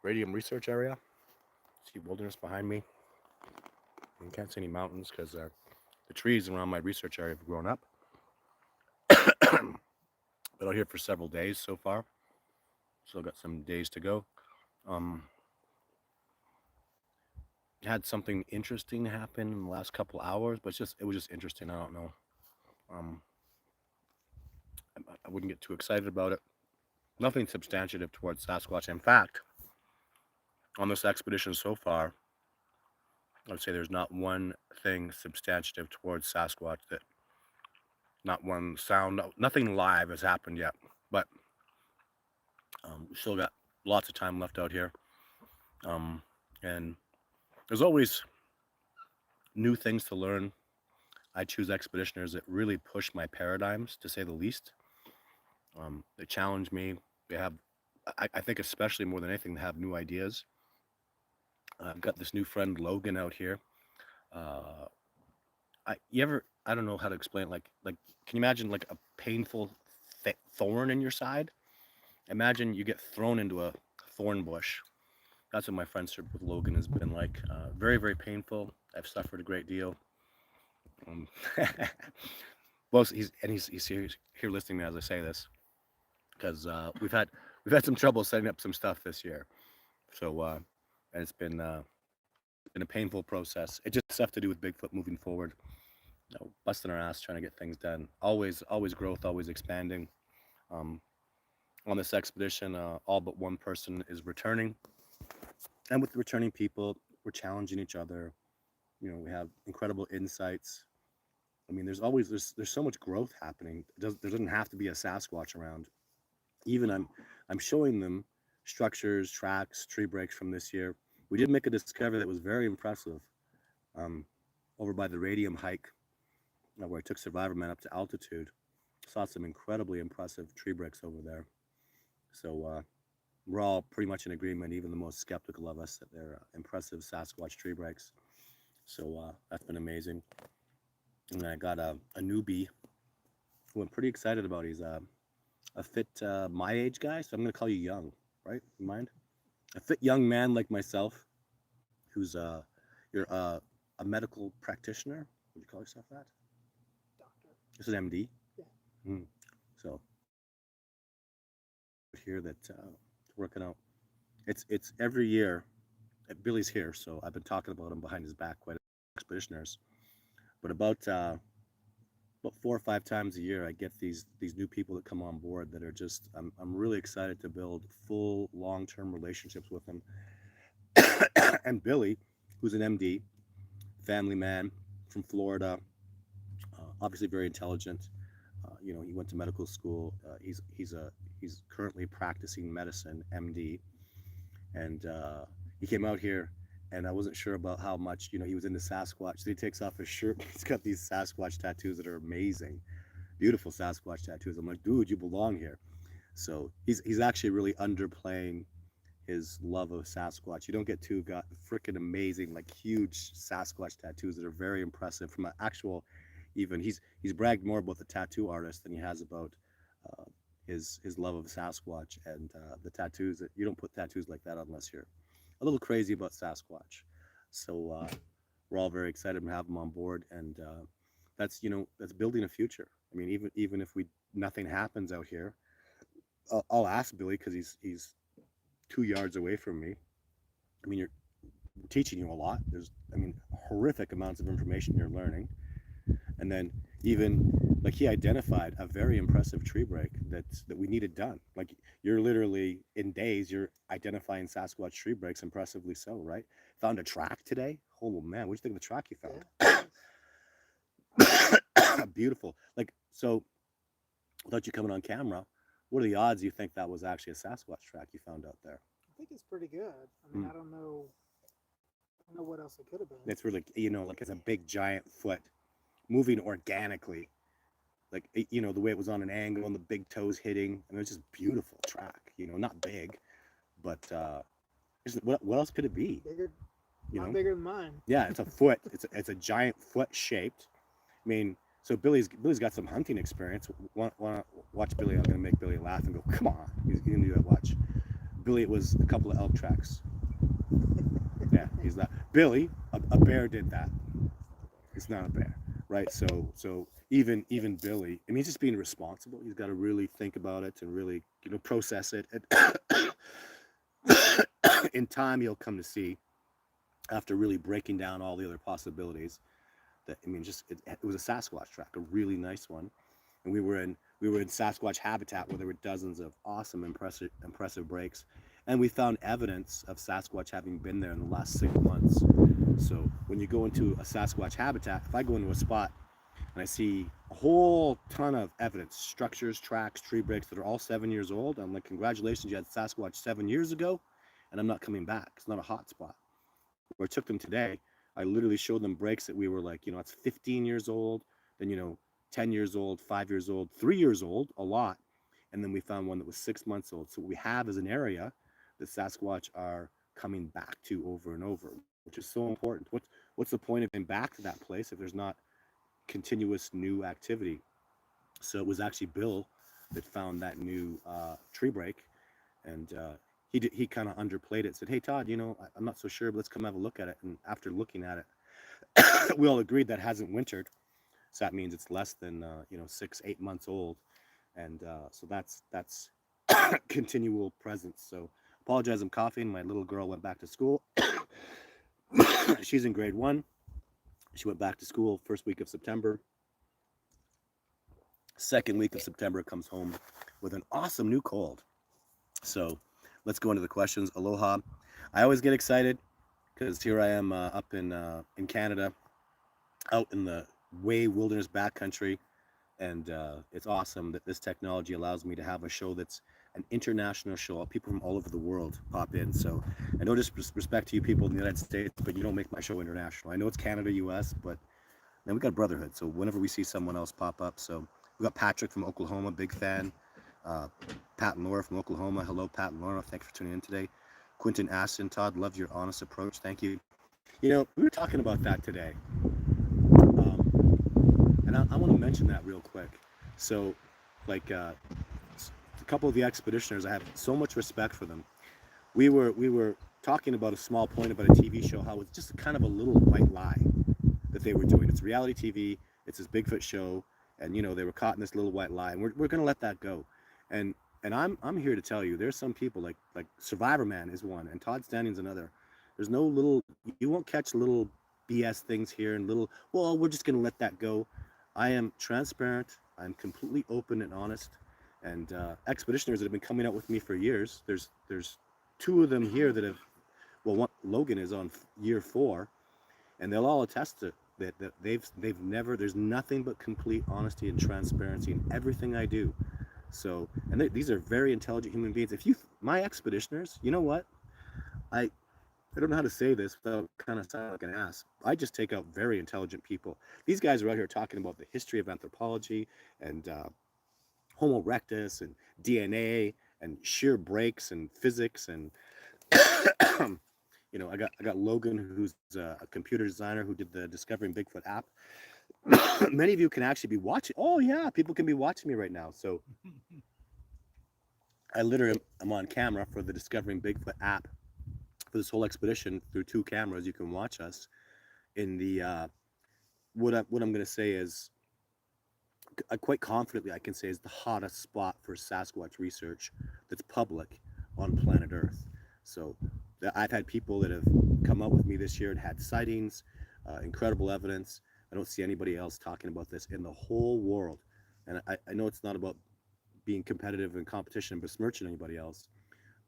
radium research area. See wilderness behind me. You can't see any mountains because the trees around my research area have grown up. Been out here for several days so far. Still got some days to go. Um, had something interesting happen in the last couple hours, but it was just interesting. I don't know. Um, I wouldn't get too excited about it. Nothing substantive towards Sasquatch. In fact, on this expedition so far, I would say there's not one thing substantive towards Sasquatch. That not one sound, nothing live has happened yet. But we still got lots of time left out here, and there's always new things to learn. I choose expeditioners that really push my paradigms, to say the least. They challenge me. They have, I think, especially more than anything, they have new ideas. I've got this new friend Logan out here. Uh, I don't know how to explain it. Like, can you imagine like a painful thorn in your side? Imagine you get thrown into a thorn bush. That's what my friendship with Logan has been like. Very, very painful. I've suffered a great deal. Um, well, he's here listening to me as I say this, because we've had some trouble setting up some stuff this year. So and it's been a painful process. It just stuff to do with Bigfoot moving forward. Busting our ass trying to get things done. Always growth, always expanding. Um, on this expedition, all but one person is returning, and with the returning people, we're challenging each other. We have incredible insights. I mean, there's so much growth happening. There doesn't have to be a Sasquatch around. Even I'm showing them structures, tracks, tree breaks from this year. We did make a discovery that was very impressive over by the Radium hike, where I took Survivor Man up to altitude. Saw some incredibly impressive tree breaks over there. So we're all pretty much in agreement, even the most skeptical of us, that they're impressive Sasquatch tree breaks. So that's been amazing. And I got a newbie who I'm pretty excited about. He's a fit my age guy, so I'm going to call you young, right? You mind? A fit young man like myself, who's you're a medical practitioner. Would you call yourself that? Doctor. This is MD. Yeah. So here that working out. It's every year. Billy's here, so I've been talking about him behind his back quite a bit, expeditioners. But about 4 or 5 times a year, I get these new people that come on board that are just I'm really excited to build full long-term relationships with them. And Billy, who's an MD, family man from Florida, obviously very intelligent. He went to medical school. He's currently practicing medicine, MD, and he came out here, and I wasn't sure about how much he was into Sasquatch. So he takes off his shirt. He's got these Sasquatch tattoos that are amazing, beautiful Sasquatch tattoos. I'm like, dude, you belong here. So he's actually really underplaying his love of Sasquatch. You don't get two got freaking amazing, like huge Sasquatch tattoos that are very impressive from an actual. Even he's bragged more about the tattoo artist than he has about uh, his love of Sasquatch and the tattoos. That you don't put tattoos like that unless you're a little crazy about Sasquatch. So we're all very excited to have him on board, and that's building a future. I mean, even if nothing happens out here, I'll ask Billy, because he's 2 yards away from me. I mean, you're teaching you a lot. There's horrific amounts of information you're learning. And then even like he identified a very impressive tree break that we needed done. Like you're literally in days you're identifying Sasquatch tree breaks, impressively so, right? Found a track today. Oh man, what do you think of the track you found? Yeah. Beautiful. Like, so without you coming on camera, what are the odds you think that was actually a Sasquatch track you found out there? I think it's pretty good. I mean, I don't know what else it could have been. It's really, like it's a big giant foot moving organically, like the way it was on an angle and the big toes hitting. I mean, it's just beautiful track. Not big, but what else could it be? Bigger, not bigger than mine. Yeah, it's a foot. It's a giant foot shaped. I mean, so Billy's got some hunting experience. Want to watch Billy? I'm gonna make Billy laugh and go, come on. He's gonna do that. Watch. Billy, it was a couple of elk tracks. Yeah, he's not. Billy, a bear did that. It's not a bear, right? So even Billy, I mean, he's just being responsible. He's got to really think about it and really, process it. And in time, he'll come to see, after really breaking down all the other possibilities, that, I mean, just it was a Sasquatch track, a really nice one, and we were in Sasquatch habitat where there were dozens of awesome, impressive breaks, and we found evidence of Sasquatch having been there in the last 6 months. So when you go into a Sasquatch habitat, if I go into a spot and I see a whole ton of evidence, structures, tracks, tree breaks that are all 7 years old, I'm like, congratulations, you had Sasquatch 7 years ago, and I'm not coming back. It's not a hot spot. Where I took them today, I literally showed them breaks that we were like, it's 15 years old, then 10 years old, 5 years old, 3 years old, a lot, and then we found one that was 6 months old. So what we have is an area that Sasquatch are coming back to over and over, which is so important. What's the point of going back to that place if there's not continuous new activity? So it was actually Bill that found that new tree break, and he kind of underplayed it. Said, "Hey Todd, I'm not so sure, but let's come have a look at it." And after looking at it, we all agreed that hasn't wintered, so that means it's less than 6-8 months old, and so that's continual presence. So apologize, I'm coughing. My little girl went back to school. She's in grade 1. She went back to school first week of September. Second week of September comes home with an awesome new cold. So let's go into the questions. Aloha. I always get excited because here I am up in Canada, out in the way wilderness backcountry, and it's awesome that this technology allows me to have a show that's an international show. People from all over the world pop in. So I no disrespect to you people in the United States, but you don't make my show international. I know it's Canada, US, but then we got brotherhood. So whenever we see someone else pop up, so we got Patrick from Oklahoma, big fan. Pat and Laura from Oklahoma. Hello, Pat and Laura. Thanks for tuning in today. Quentin Aston, Todd, love your honest approach. Thank you. We were talking about that today. And I want to mention that real quick. So, like, a couple of the expeditioners, I have so much respect for them. We were talking about a small point about a TV show, how it's just kind of a little white lie that they were doing. It's reality TV. It's this Bigfoot show, and they were caught in this little white lie, and we're gonna let that go. And I'm here to tell you, there's some people like Survivor Man is one, and Todd Standing's another. There's no little, you won't catch little BS things here and little, well, we're just gonna let that go. I am transparent. I'm completely open and honest. And expeditioners that have been coming out with me for years. There's 2 of them here that have, well, Logan is on year 4, and they'll all attest to that they've never, there's nothing but complete honesty and transparency in everything I do. So, and these are very intelligent human beings. My expeditioners, you know what? I don't know how to say this without kind of sounding like an ass. I just take out very intelligent people. These guys are out here talking about the history of anthropology and Homo erectus and DNA and sheer breaks and physics and I got Logan, who's a computer designer who did the Discovering Bigfoot app. Many of you can actually be watching. Oh yeah, people can be watching me right now. So I literally am on camera for the Discovering Bigfoot app for this whole expedition through 2 cameras. You can watch us in the what I'm going to say is, quite confidently I can say, is the hottest spot for Sasquatch research that's public on planet Earth. So I've had people that have come up with me this year and had sightings, incredible evidence. I don't see anybody else talking about this in the whole world. And I know it's not about being competitive in competition and besmirching anybody else,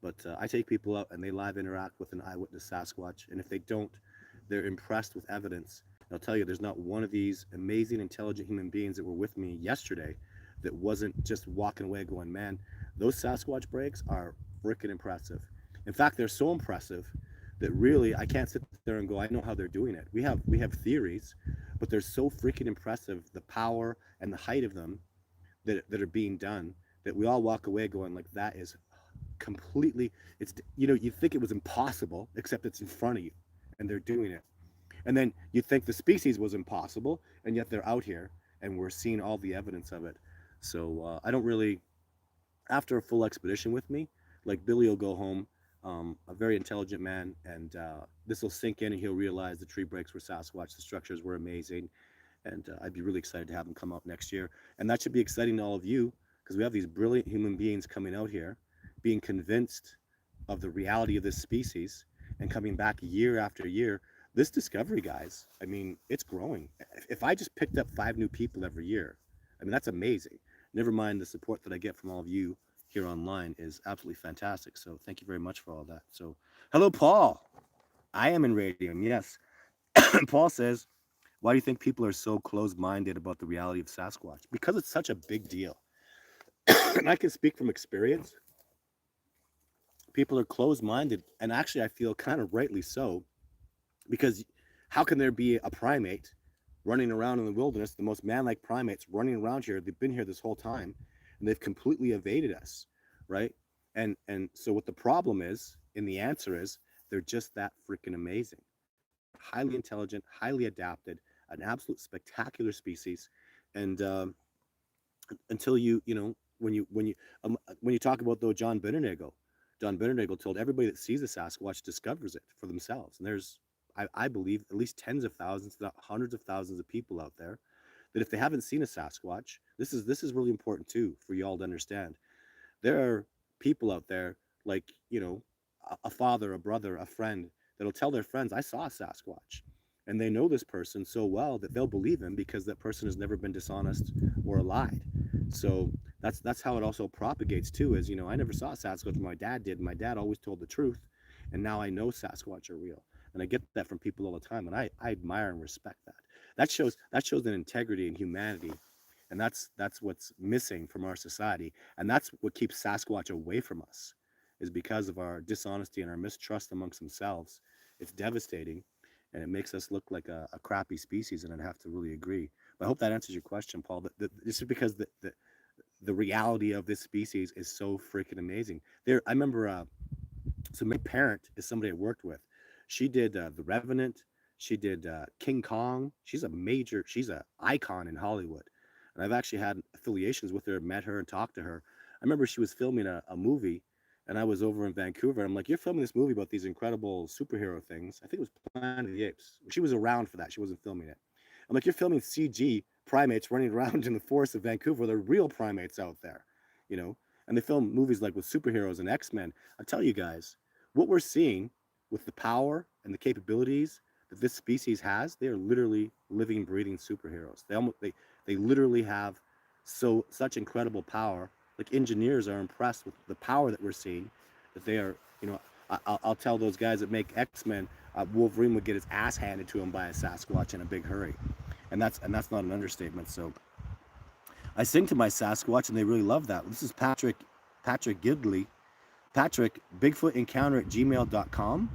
but I take people out and they live interact with an eyewitness Sasquatch. And if they don't, they're impressed with evidence. And I'll tell you, there's not one of these amazing, intelligent human beings that were with me yesterday that wasn't just walking away going, man, those Sasquatch breaks are freaking impressive. In fact, they're so impressive that really I can't sit there and go, I know how they're doing it. We have theories, but they're so freaking impressive, the power and the height of them that are being done, that we all walk away going like, that is completely, it's, you think it was impossible, except it's in front of you and they're doing it. And then you think the species was impossible, and yet they're out here and we're seeing all the evidence of it. So I don't really, after a full expedition with me, like Billy will go home, a very intelligent man, and this will sink in, and he'll realize the tree breaks were Sasquatch, the structures were amazing, and I'd be really excited to have them come out next year. And that should be exciting to all of you because we have these brilliant human beings coming out here, being convinced of the reality of this species, and coming back year after year. This discovery, guys, I mean, it's growing. If I just picked up 5 new people every year, I mean, that's amazing. Never mind the support that I get from all of you here online is absolutely fantastic. So thank you very much for all that. So, hello, Paul. I am in radium, yes. Paul says, why do you think people are so closed-minded about the reality of Sasquatch? Because it's such a big deal. And I can speak from experience. People are closed-minded, and actually I feel kind of rightly so, because how can there be a primate running around in the wilderness, the most man-like primates running around here? They've been here this whole time, and they've completely evaded us, right? And so what the problem is, and the answer is, they're just that freaking amazing. Highly intelligent, highly adapted, an absolute spectacular species. And until when you talk about though John Benernagel told everybody that sees a Sasquatch discovers it for themselves. And there's I believe at least tens of thousands, not hundreds of thousands of people out there that if they haven't seen a Sasquatch, this is really important too for y'all to understand. There are people out there like, a father, a brother, a friend that'll tell their friends, I saw a Sasquatch. And they know this person so well that they'll believe him because that person has never been dishonest or lied. So that's how it also propagates too, is, I never saw a Sasquatch, my dad did. My dad always told the truth. And now I know Sasquatch are real. And I get that from people all the time. And I admire and respect that. That shows an integrity and humanity. And that's what's missing from our society. And that's what keeps Sasquatch away from us, is because of our dishonesty and our mistrust amongst themselves. It's devastating, and it makes us look like a crappy species, and I'd have to really agree. But I hope that answers your question, Paul. This is because the reality of this species is so freaking amazing. I remember, so my parent is somebody I worked with. She did The Revenant. She did King Kong. She's an icon in Hollywood. And I've actually had affiliations with her, met her and talked to her. I remember she was filming a movie, and I was over in Vancouver. I'm like, you're filming this movie about these incredible superhero things. I think it was Planet of the Apes. She was around for that. She wasn't filming it. I'm like, you're filming CG primates running around in the forests of Vancouver. They're real primates out there, And they film movies like with superheroes and X-Men. I tell you guys, what we're seeing with the power and the capabilities that this species has, they are literally living, breathing superheroes. They literally have such incredible power. Like, engineers are impressed with the power that we're seeing, that they are, I'll tell those guys that make X-Men, Wolverine would get his ass handed to him by a Sasquatch in a big hurry. And that's not an understatement. So I sing to my Sasquatch, and they really love that. This is Patrick Gidley. Patrick, BigfootEncounter@gmail.com.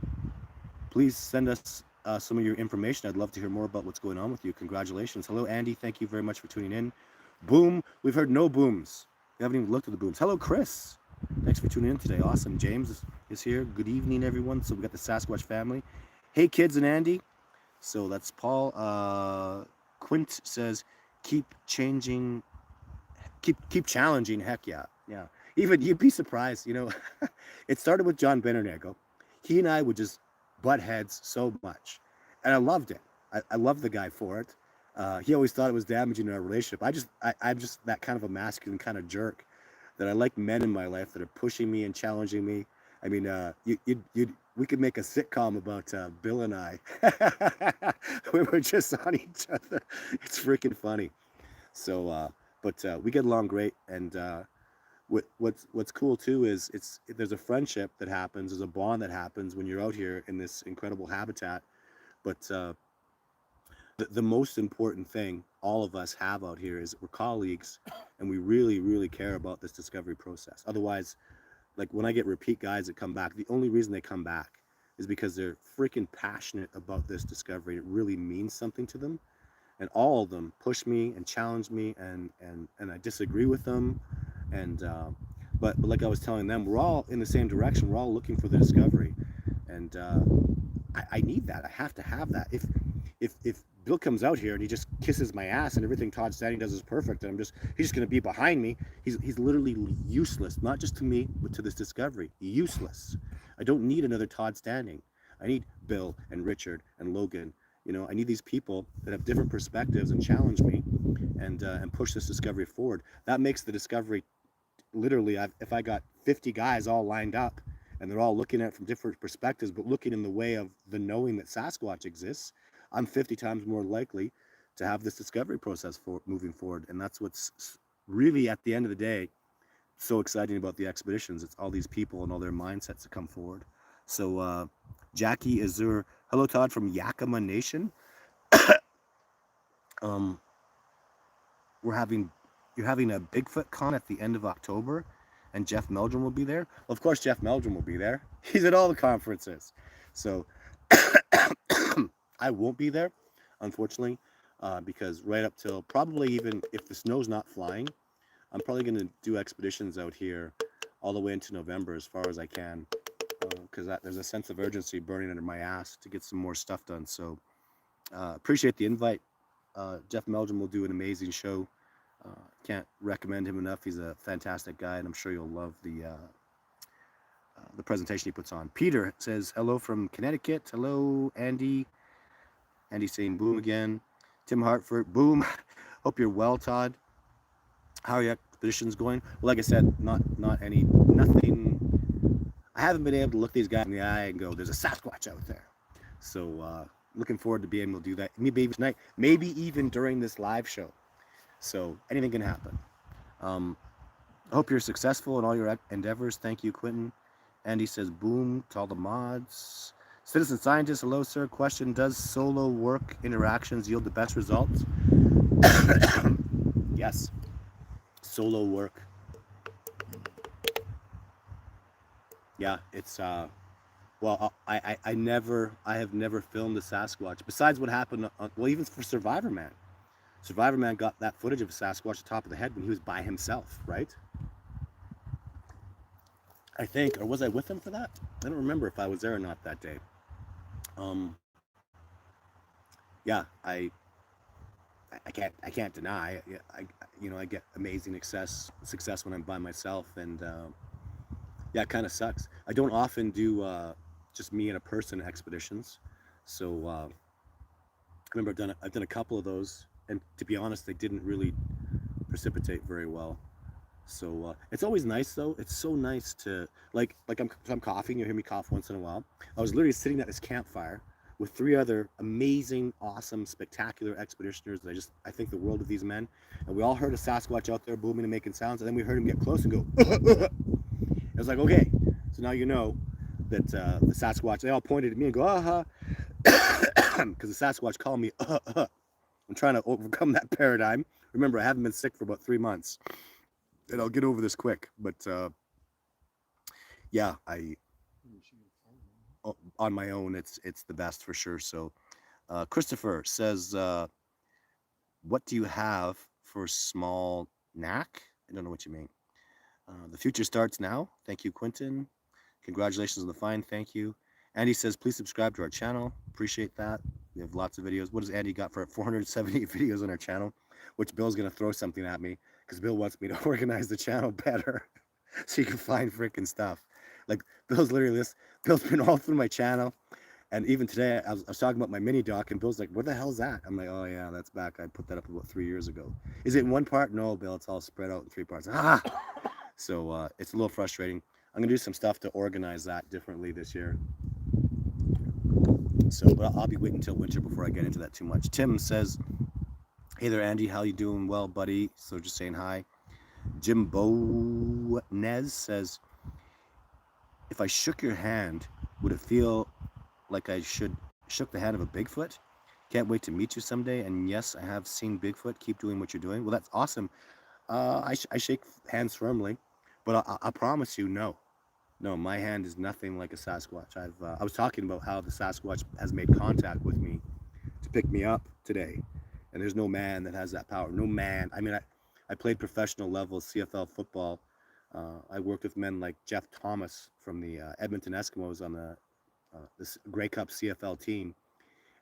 Please send us some of your information. I'd love to hear more about what's going on with you. Congratulations. Hello, Andy. Thank you very much for tuning in. Boom. We've heard no booms. We haven't even looked at the booms. Hello, Chris. Thanks for tuning in today. Awesome. James is here. Good evening, everyone. So we got the Sasquatch family. Hey, kids and Andy. So that's Paul. Quint says, keep challenging. Heck yeah. Yeah. Even you'd be surprised, it started with John Benernagel. He and I would just butt heads so much. And I loved it. I loved the guy for it. He always thought it was damaging our relationship. I'm just that kind of a masculine kind of jerk, that I like men in my life that are pushing me and challenging me. I mean, we could make a sitcom about Bill and I. We were just on each other. It's freaking funny. So, but we get along great. And what's cool too is there's a friendship that happens, there's a bond that happens when you're out here in this incredible habitat. But the most important thing all of us have out here is we're colleagues, and we really, really care about this discovery process. Otherwise, like when I get repeat guys that come back, the only reason they come back is because they're freaking passionate about this discovery. It really means something to them. And all of them push me and challenge me, and I disagree with them. And but like I was telling them, we're all in the same direction. We're all looking for the discovery, and I need that. I have to have that. If Bill comes out here and he just kisses my ass, and everything Todd Standing does is perfect, and he's just gonna be behind me. He's literally useless, not just to me, but to this discovery. Useless. I don't need another Todd Standing. I need Bill and Richard and Logan. You know, I need these people that have different perspectives and challenge me, and push this discovery forward. That makes the discovery literally. If I got 50 guys all lined up, and they're all looking at it from different perspectives, but looking in the way of the knowing that Sasquatch exists, I'm 50 times more likely to have this discovery process moving forward. And that's what's really, at the end of the day, so exciting about the expeditions. It's all these people and all their mindsets that come forward. So Jackie is there. Hello, Todd from Yakima Nation. You're having a Bigfoot con at the end of October, and Jeff Meldrum will be there. Well, of course, Jeff Meldrum will be there. He's at all the conferences. So I won't be there, unfortunately, because right up till probably, even if the snow's not flying, I'm probably going to do expeditions out here all the way into November as far as I can, because there's a sense of urgency burning under my ass to get some more stuff done. So appreciate the invite. Jeff Meldrum will do an amazing show. Can't recommend him enough. He's a fantastic guy, and I'm sure you'll love the presentation he puts on. Peter says hello from Connecticut. Hello, Andy. Andy saying boom again. Tim Hartford, boom. Hope you're well, Todd. How are your expeditions going? Well, like I said, nothing. I haven't been able to look these guys in the eye and go, there's a Sasquatch out there. So looking forward to being able to do that. Maybe tonight, maybe even during this live show. So anything can happen. I hope you're successful in all your endeavors. Thank you, Quentin. Andy says boom to all the mods. Citizen Scientist, hello, sir. Question, does solo work interactions yield the best results? Yes. Solo work. Yeah, it's well, I have never filmed a Sasquatch besides what happened on, well, even for Survivor Man. Survivor Man got that footage of a Sasquatch at the top of the head when he was by himself, right? I think, or was I with him for that? I don't remember if I was there or not that day. Yeah, I can't deny. I get amazing success when I'm by myself, and yeah, it kind of sucks. I don't often do just me and a person expeditions, so I remember I've done a couple of those, and to be honest, they didn't really precipitate very well. So it's always nice, though. It's so nice to like I'm coughing. You hear me cough once in a while. I was literally sitting at this campfire with 3 other amazing, awesome, spectacular expeditioners that I think the world of these men. And we all heard a Sasquatch out there booming and making sounds, and then we heard him get close and go. It was like, okay, so now you know that the Sasquatch. They all pointed at me and go, aha, because the Sasquatch called me. I'm trying to overcome that paradigm. Remember, I haven't been sick for about 3 months. And I'll get over this quick, but yeah, on my own, it's the best for sure. So Christopher says, what do you have for small knack? I don't know what you mean. The future starts now. Thank you, Quentin. Congratulations on the find. Thank you. Andy says, please subscribe to our channel. Appreciate that. We have lots of videos. What has Andy got for 478 videos on our channel? Which Bill's going to throw something at me, because Bill wants me to organize the channel better so you can find freaking stuff. Like, Bill's been all through my channel. And even today, I was talking about my mini doc, and Bill's like, what the hell's that? I'm like, oh yeah, that's back. I put that up about 3 years ago. Is it in one part? No, Bill, it's all spread out in 3 parts. Ah! So it's a little frustrating. I'm going to do some stuff to organize that differently this year. So, but I'll be waiting until winter before I get into that too much. Tim says, hey there, Andy. How you doing? Well, buddy. So just saying hi. Jim Bonez says, if I shook your hand, would it feel like I shook the hand of a Bigfoot? Can't wait to meet you someday. And yes, I have seen Bigfoot. Keep doing what you're doing. Well, that's awesome. I shake hands firmly, but I promise you, no, my hand is nothing like a Sasquatch. I was talking about how the Sasquatch has made contact with me to pick me up today. And there's no man that has that power. No man. I mean, I played professional level CFL football. I worked with men like Jeff Thomas from the Edmonton Eskimos on this Grey Cup CFL team.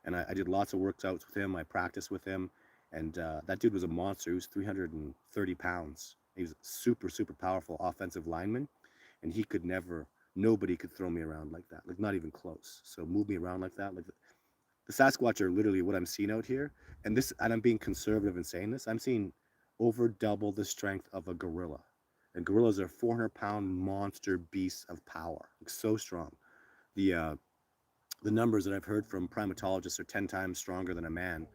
And I did lots of workouts with him. I practiced with him, and that dude was a monster. He was 330 pounds. He was super, super powerful offensive lineman, and he could never. Nobody could throw me around like that, like not even close. So move me around like that, like the Sasquatch are literally what I'm seeing out here. And I'm being conservative in saying this. I'm seeing over double the strength of a gorilla. And gorillas are 400-pound monster beasts of power, like so strong. The the numbers that I've heard from primatologists are 10 times stronger than a man,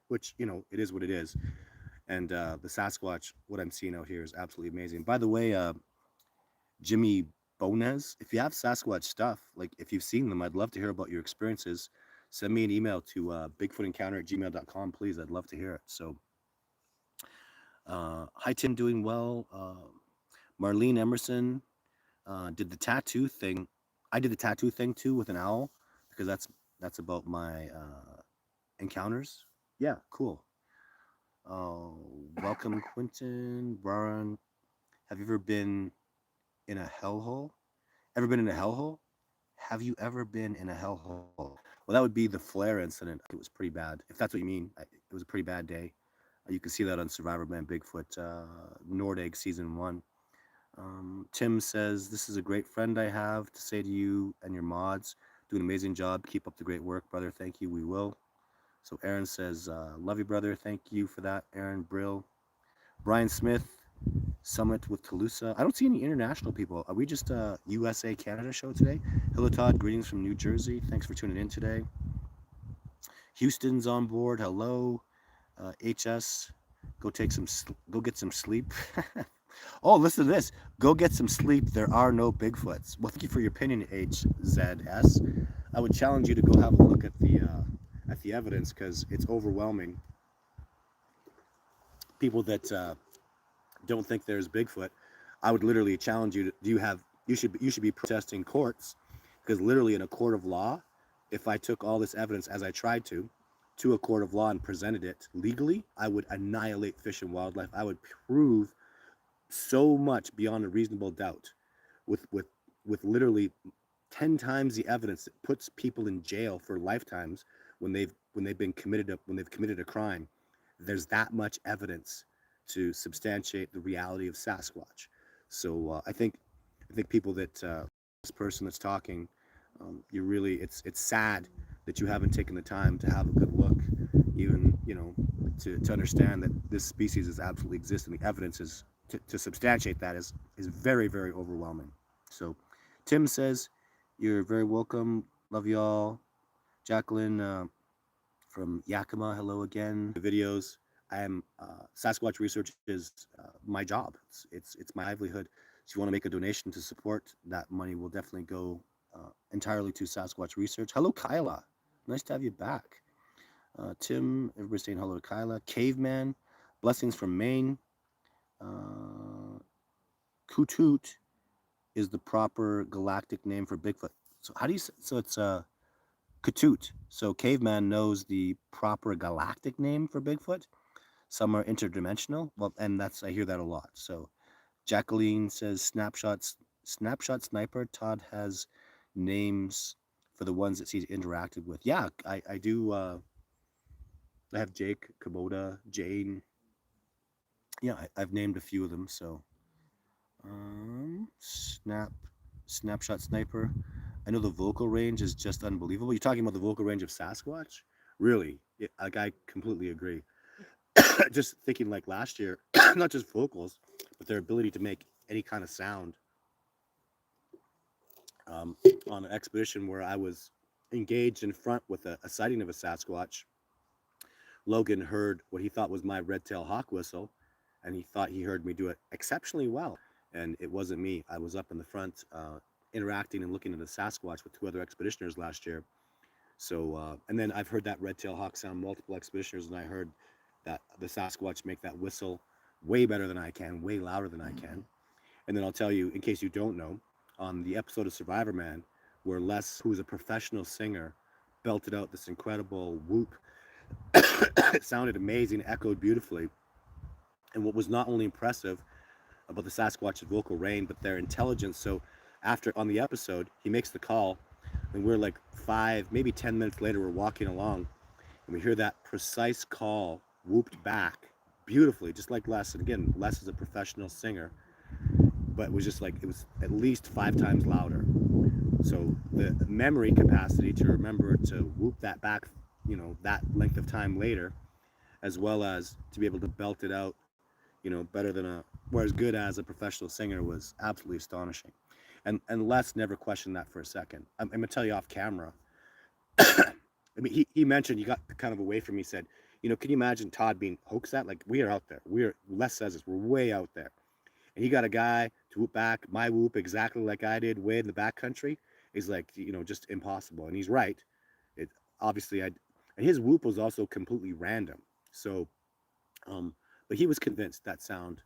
which, it is what it is. And the Sasquatch, what I'm seeing out here is absolutely amazing. By the way, Jimmy Bones, if you have Sasquatch stuff, like if you've seen them, I'd love to hear about your experiences. Send me an email to bigfootencounter@gmail.com, please. I'd love to hear it. So, hi, Tim, doing well. Marlene Emerson did the tattoo thing. I did the tattoo thing too with an owl because that's about my encounters. Yeah, cool. Welcome, Quentin, Brian. Have you ever been in a hellhole? Ever been in a hellhole? Have you ever been in a hellhole? Well, that would be the flare incident. It was pretty bad. If that's what you mean, it was a pretty bad day. You can see that on Survivor Man Bigfoot, Nordegg Season 1. Tim says, this is a great friend I have to say to you and your mods. Do an amazing job. Keep up the great work, brother. Thank you. We will. So Aaron says, love you, brother. Thank you for that, Aaron Brill. Brian Smith, Summit with Toulouse. I don't see any international people. Are we just a USA Canada show today? Hello, Todd. Greetings from New Jersey. Thanks for tuning in today. Houston's on board. Hello. HS, go get some sleep. Oh, listen to this. Go get some sleep. There are no Bigfoots. Well, thank you for your opinion, HZS. I would challenge you to go have a look at the evidence because it's overwhelming. People that don't think there's Bigfoot, I would literally challenge you to. You should be protesting courts because literally in a court of law, if I took all this evidence as I tried to a court of law and presented it legally, I would annihilate Fish and Wildlife. I would prove so much beyond a reasonable doubt with literally 10 times the evidence that puts people in jail for lifetimes when they've committed a crime. There's that much evidence to substantiate the reality of Sasquatch. So I think people that this person that's talking, it's sad that you haven't taken the time to have a good look, even to understand that this species is absolutely exists, and the evidence is to substantiate that is very, very overwhelming. So Tim says, you're very welcome. Love y'all. Jacqueline from Yakima, hello again. The videos. I am Sasquatch research is my job. It's my livelihood. So if you want to make a donation to support, that money will definitely go entirely to Sasquatch research. Hello, Kyla. Nice to have you back. Tim, everybody's saying hello to Kyla. Caveman, blessings from Maine. Kutut is the proper galactic name for Bigfoot. So how do you? So it's Kutut. So Caveman knows the proper galactic name for Bigfoot. Some are interdimensional. Well, and I hear that a lot. So Jacqueline says snapshot sniper. Todd has names for the ones that he's interacted with. Yeah, I do. I have Jake, Kubota, Jane. Yeah, I've named a few of them. So snapshot sniper. I know the vocal range is just unbelievable. You're talking about the vocal range of Sasquatch? Really? I completely agree. Just thinking like last year, not just vocals, but their ability to make any kind of sound. On an expedition where I was engaged in front with a sighting of a Sasquatch, Logan heard what he thought was my red-tailed hawk whistle, and he thought he heard me do it exceptionally well. And it wasn't me. I was up in the front interacting and looking at a Sasquatch with 2 other expeditioners last year. So, and then I've heard that red-tailed hawk sound multiple expeditioners, and I heard that the Sasquatch make that whistle way better than I can, way louder than I can. And then I'll tell you, in case you don't know, on the episode of Survivor Man, where Les, who's a professional singer, belted out this incredible whoop. It sounded amazing, echoed beautifully. And what was not only impressive about the Sasquatch's vocal range, but their intelligence. So after, on the episode, he makes the call, And we're like 5, maybe 10 minutes later, we're walking along, and we hear that precise call whooped back beautifully, just like Les. And again, Les is a professional singer, but it was just like, it was at least 5 times louder. So the memory capacity to remember to whoop that back, that length of time later, as well as to be able to belt it out, better than or as good as a professional singer, was absolutely astonishing. And Les never questioned that for a second. I'm gonna tell you off camera. I mean, he mentioned, he got kind of away from me, said, can you imagine Todd being hoaxed at? Like, we are out there. Les says this, we're way out there. And he got a guy to whoop back my whoop exactly like I did, way in the back country. He's like, just impossible. And he's right. It obviously, and his whoop was also completely random. So, um, but he was convinced that sound.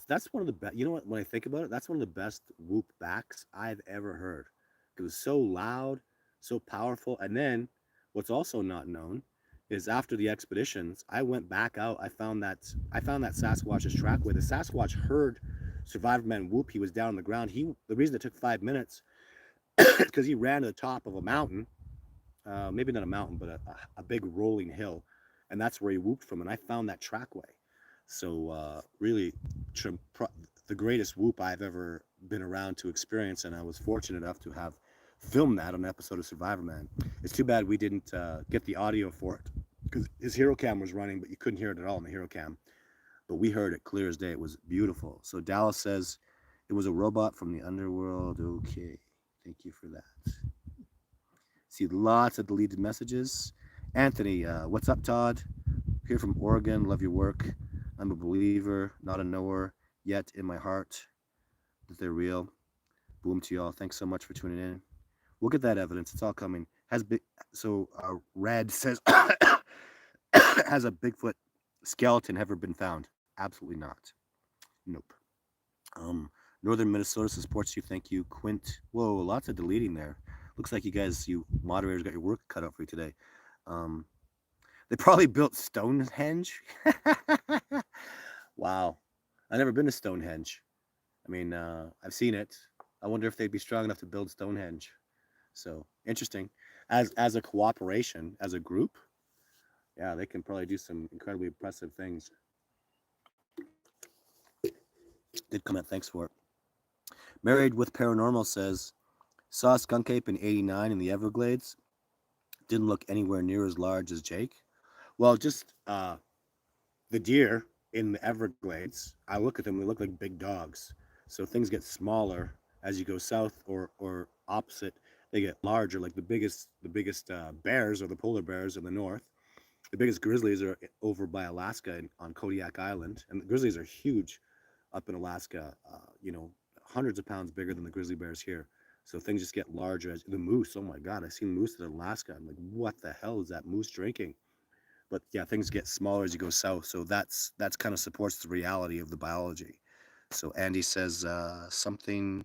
That's one of the best. You know what? When I think about it, that's one of the best whoop backs I've ever heard. It was so loud, so powerful. And then, what's also not known is after the expeditions, I went back out. I found that Sasquatch's trackway. The Sasquatch heard Survivor Man whoop. He was down on the ground. The reason it took 5 minutes is because he ran to the top of a mountain, maybe not a mountain, but a big rolling hill, and that's where he whooped from. And I found that trackway. So really, the greatest whoop I've ever been around to experience, and I was fortunate enough to have filmed that on an episode of Survivor Man. It's too bad we didn't get the audio for it, because his hero cam was running, but you couldn't hear it at all in the hero cam. But we heard it clear as day. It was beautiful. So Dallas says it was a robot from the underworld. Okay, thank you for that. See lots of deleted messages. Anthony, what's up, Todd? Here from Oregon. Love your work. I'm a believer, not a knower, yet in my heart that they're real. Boom to y'all. Thanks so much for tuning in. We'll get that evidence. It's all coming. Red says, has a Bigfoot skeleton ever been found? Absolutely not. Nope. Northern Minnesota supports you. Thank you, Quint. Whoa, lots of deleting there. Looks like you moderators, got your work cut out for you today. They probably built Stonehenge. Wow. I've never been to Stonehenge. I mean, I've seen it. I wonder if they'd be strong enough to build Stonehenge. So interesting. As a cooperation, as a group, yeah, they can probably do some incredibly impressive things. Did comment. Thanks for it. Married with Paranormal says, saw a skunk ape in '89 in the Everglades. Didn't look anywhere near as large as Jake. Well, just the deer in the Everglades, I look at them, they look like big dogs. So things get smaller as you go south or opposite. They get larger. Like the biggest bears are the polar bears in the north. The biggest grizzlies are over by Alaska on Kodiak Island, and the grizzlies are huge up in Alaska. Hundreds of pounds bigger than the grizzly bears here. So things just get larger. As the moose, oh my God, I've seen moose in Alaska. I'm like, what the hell is that moose drinking? But yeah, things get smaller as you go south. So that's kind of supports the reality of the biology. So Andy says something.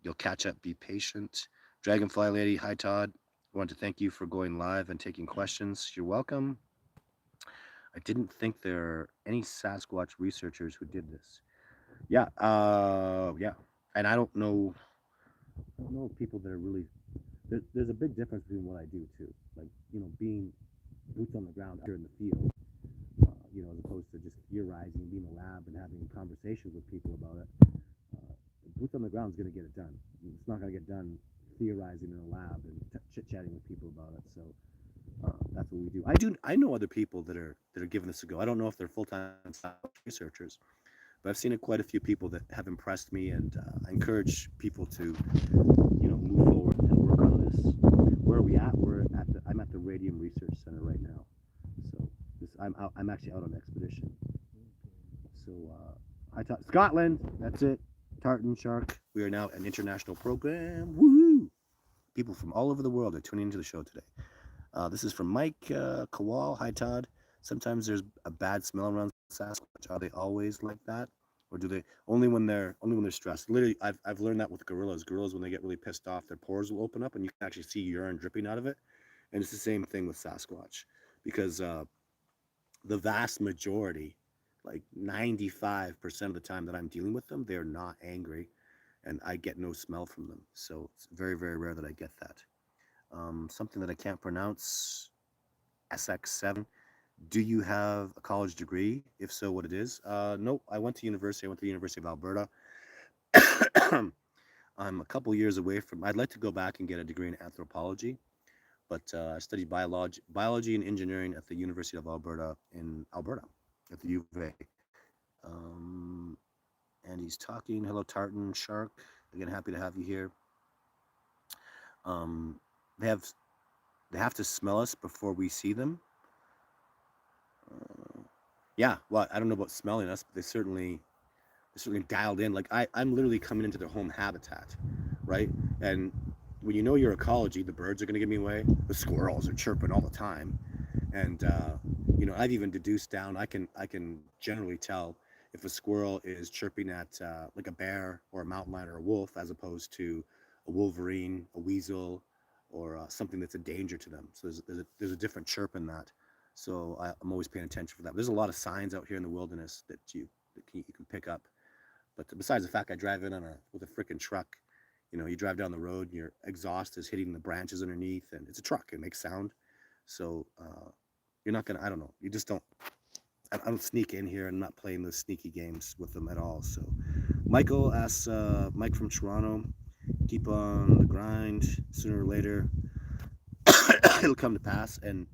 You'll catch up. Be patient. Dragonfly Lady, hi Todd. I want to thank you for going live and taking questions. You're welcome. I didn't think there are any Sasquatch researchers who did this. Yeah, and I don't know people that are really. There's a big difference between what I do too, like being boots on the ground here in the field, as opposed to just theorizing, being in the lab and having conversations with people about it. Boots on the ground is going to get it done. It's not going to get done theorizing in a lab and chit-chatting with people about it. So that's what we do. I know other people that are giving this a go. I don't know if they're full-time researchers, but I've seen quite a few people that have impressed me, and I encourage people to move forward and work on this. Where are we at? I'm at the Radium Research Center right now. So I'm actually out on expedition. So Scotland. That's it. Tartan Shark. We are now an international program. Woohoo! People from all over the world are tuning into the show today. This is from Mike Kowal. Hi Todd. Sometimes there's a bad smell around Sasquatch. Are they always like that, or do they only when they're stressed? Literally, I've learned that with gorillas. Gorillas, when they get really pissed off, their pores will open up, and you can actually see urine dripping out of it. And it's the same thing with Sasquatch, because the vast majority, like 95% of the time that I'm dealing with them, they're not angry, and I get no smell from them. So it's very, very rare that I get that. Something that I can't pronounce, SX7. Do you have a college degree? If so, what it is? Nope. I went to university. I went to the University of Alberta. I'm a couple years away from. I'd like to go back and get a degree in anthropology, but I studied biology and engineering at the University of Alberta in Alberta, at the U of A. Um, and he's talking. Hello, Tartan Shark. Again, happy to have you here. Um, they have they have to smell us before we see them. Uh, yeah, well, I don't know about smelling us, but they certainly dialed in. Like I'm literally coming into their home habitat, right? And when you know your ecology, the birds are going to give me away. The squirrels are chirping all the time, and I've even deduced down. I can generally tell if a squirrel is chirping at like a bear or a mountain lion or a wolf, as opposed to a wolverine, a weasel, or something that's a danger to them. So there's a different chirp in that. So I'm always paying attention for that. There's a lot of signs out here in the wilderness that you can pick up. But besides the fact I drive in with a freaking truck, you drive down the road, and your exhaust is hitting the branches underneath, and it's a truck. It makes sound. So you're not gonna. I don't know. You just don't. I don't sneak in here. I'm not playing those sneaky games with them at all. So Michael asks, Mike from Toronto, keep on the grind. Sooner or later, it'll come to pass, and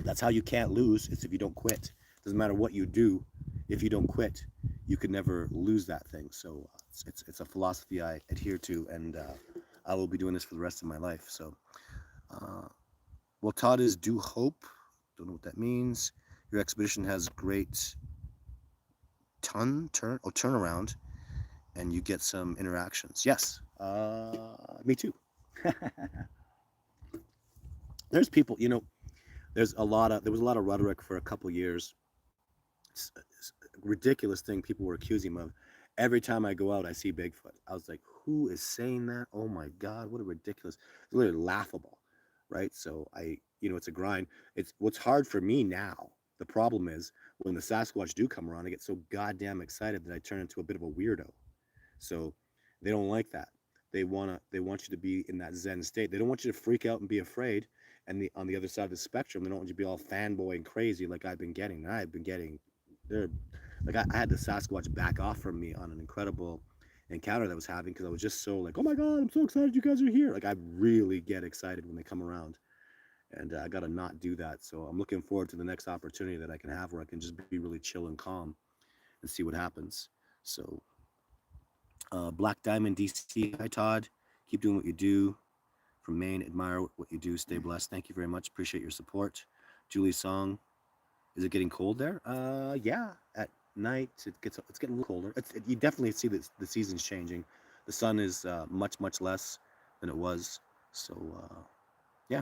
that's how you can't lose. It's if you don't quit. Doesn't matter what you do. If you don't quit, you could never lose that thing. So it's a philosophy I adhere to, and I will be doing this for the rest of my life. So, well, Todd is do hope. Don't know what that means. Your expedition has great turnaround, and you get some interactions. Yes, me too. There's people, there was a lot of rhetoric for a couple years. Ridiculous thing people were accusing him of. Every time I go out, I see Bigfoot. I was like, who is saying that? Oh my God, what a ridiculous, it's literally laughable, right? So it's a grind. It's what's hard for me now. The problem is when the Sasquatch do come around, I get so goddamn excited that I turn into a bit of a weirdo. So they don't like that. They want you to be in that Zen state. They don't want you to freak out and be afraid. And on the other side of the spectrum, they don't want you to be all fanboy and crazy like I've been getting. They're like I had the Sasquatch back off from me on an incredible encounter that I was having because I was just so like, oh my God, I'm so excited you guys are here. Like I really get excited when they come around, and I got to not do that. So I'm looking forward to the next opportunity that I can have where I can just be really chill and calm and see what happens. So Black Diamond DC, hi Todd, keep doing what you do. From Maine, admire what you do. Stay blessed. Thank you very much. Appreciate your support. Julie Song, is it getting cold there? Yeah. At night, it's getting a little colder. You definitely see that the season's changing. The sun is much less than it was. So yeah.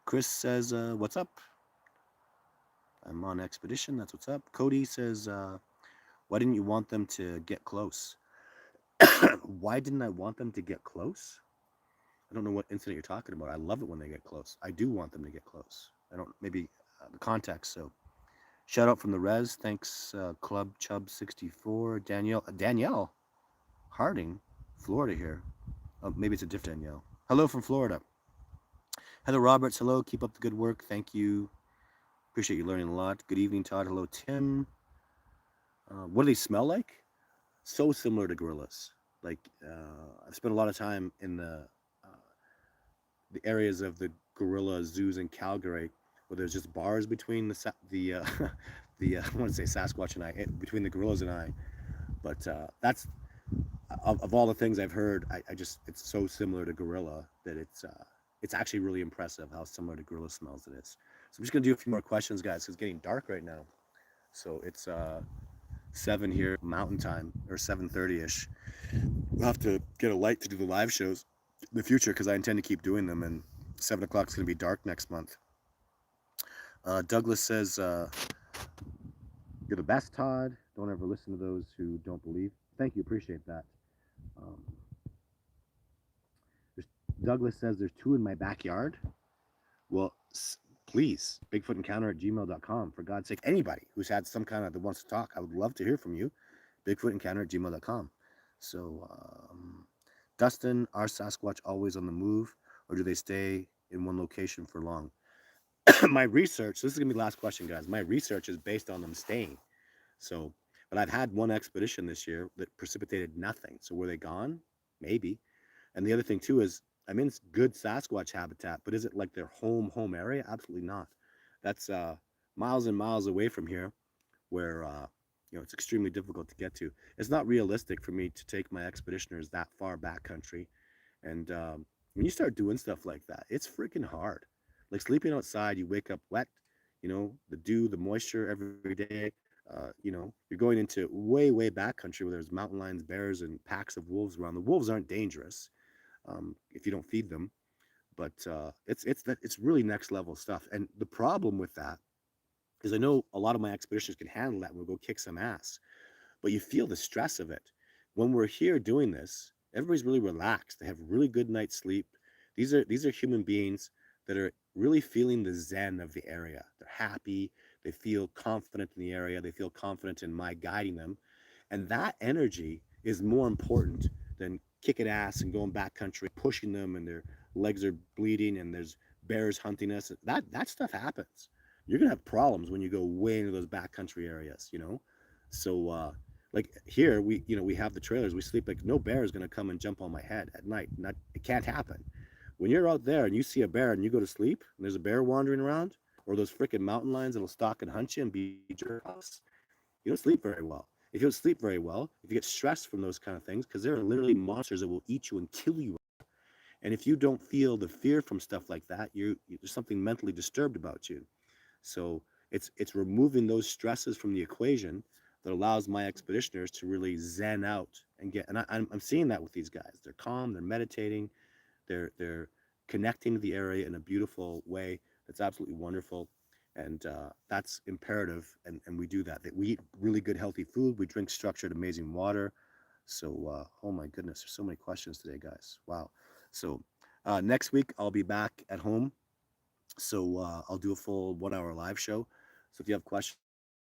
Chris says, "What's up? I'm on expedition. That's what's up." Cody says, "Why didn't you want them to get close?" Why didn't I want them to get close? I don't know what incident you're talking about. I love it when they get close. I do want them to get close. I don't maybe the context. So shout out from the res. Thanks, Club Chub 64. Danielle Harding, Florida here. Oh, maybe it's a different Danielle. Hello from Florida. Heather Roberts. Hello. Keep up the good work. Thank you. Appreciate you learning a lot. Good evening, Todd. Hello, Tim. What do they smell like? So similar to gorillas. Like I've spent a lot of time in the areas of the gorilla zoos in Calgary, where there's just bars between the I want to say Sasquatch and I, between the gorillas and I. But that's of all the things I've heard, I just it's so similar to gorilla that it's actually really impressive how similar to gorilla smells it is. So I'm just gonna do a few more questions, guys, because it's getting dark right now. So it's 7 here Mountain Time, or 7:30ish. We'll have to get a light to do the live shows in the future because I intend to keep doing them, and 7 o'clock is going to be dark next month. Douglas says, "You're the best, Todd. Don't ever listen to those who don't believe." Thank you, appreciate that. Douglas says, "There's 2 in my backyard." Well, please, bigfootencounter@gmail.com. For God's sake, anybody who's had some kind of that wants to talk, I would love to hear from you. bigfootencounter@gmail.com. So, Dustin, are Sasquatch always on the move, or do they stay in one location for long? My research, this is going to be the last question, guys. My research is based on them staying. So, but I've had one expedition this year that precipitated nothing. So, were they gone? Maybe. And the other thing, too, is I'm in good Sasquatch habitat, but is it like their home area? Absolutely not. That's miles and miles away from here where it's extremely difficult to get to. It's not realistic for me to take my expeditioners that far backcountry. And when you start doing stuff like that, it's freaking hard. Like sleeping outside, you wake up wet, the dew, the moisture every day. You're going into way backcountry where there's mountain lions, bears, and packs of wolves around. The wolves aren't dangerous if you don't feed them, but it's really next level stuff. And the problem with that is I know a lot of my expeditions can handle that. We'll go kick some ass, but you feel the stress of it. When we're here doing this, everybody's really relaxed. They have really good night's sleep. These are human beings that are really feeling the zen of the area. They're happy. They feel confident in the area. They feel confident in my guiding them. And that energy is more important than kicking ass and going backcountry, pushing them, and their legs are bleeding, and there's bears hunting us. That stuff happens. You're gonna have problems when you go way into those backcountry areas. So like here, we have the trailers. We sleep like no bear is gonna come and jump on my head at night. Not It can't happen. When you're out there and you see a bear and you go to sleep and there's a bear wandering around, or those freaking mountain lions that'll stalk and hunt you and be jerk offs, you don't sleep very well. If you don't sleep very well, if you get stressed from those kind of things, because there are literally monsters that will eat you and kill you. And if you don't feel the fear from stuff like that, there's something mentally disturbed about you. So it's removing those stresses from the equation that allows my expeditioners to really zen out and get. And I'm seeing that with these guys. They're calm. They're meditating. They're connecting to the area in a beautiful way. That's absolutely wonderful, and that's imperative. And we do that. We eat really good, healthy food. We drink structured, amazing water. So oh my goodness, there's so many questions today, guys. Wow. So next week I'll be back at home. So I'll do a full 1 hour live show. So if you have questions,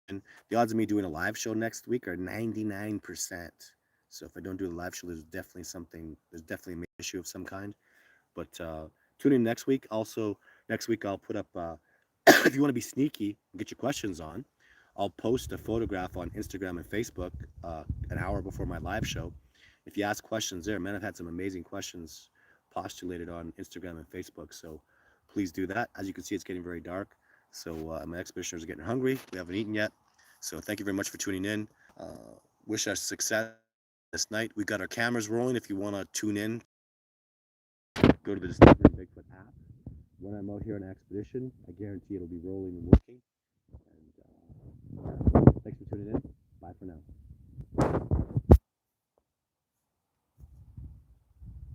the odds of me doing a live show next week are 99%. So if I don't do a live show, there's definitely an issue of some kind. But tune in next week. Also, next week I'll put up, if you want to be sneaky and get your questions on, I'll post a photograph on Instagram and Facebook an hour before my live show. If you ask questions there, man, I've had some amazing questions postulated on Instagram and Facebook. So please do that. As you can see, it's getting very dark. So my expeditioners are getting hungry. We haven't eaten yet. So thank you very much for tuning in. Wish us success this night. We got our cameras rolling. If you want to tune in, go to the Discovering Bigfoot app. When I'm out here on an expedition, I guarantee it'll be rolling and working. And thanks for tuning in. Bye for now.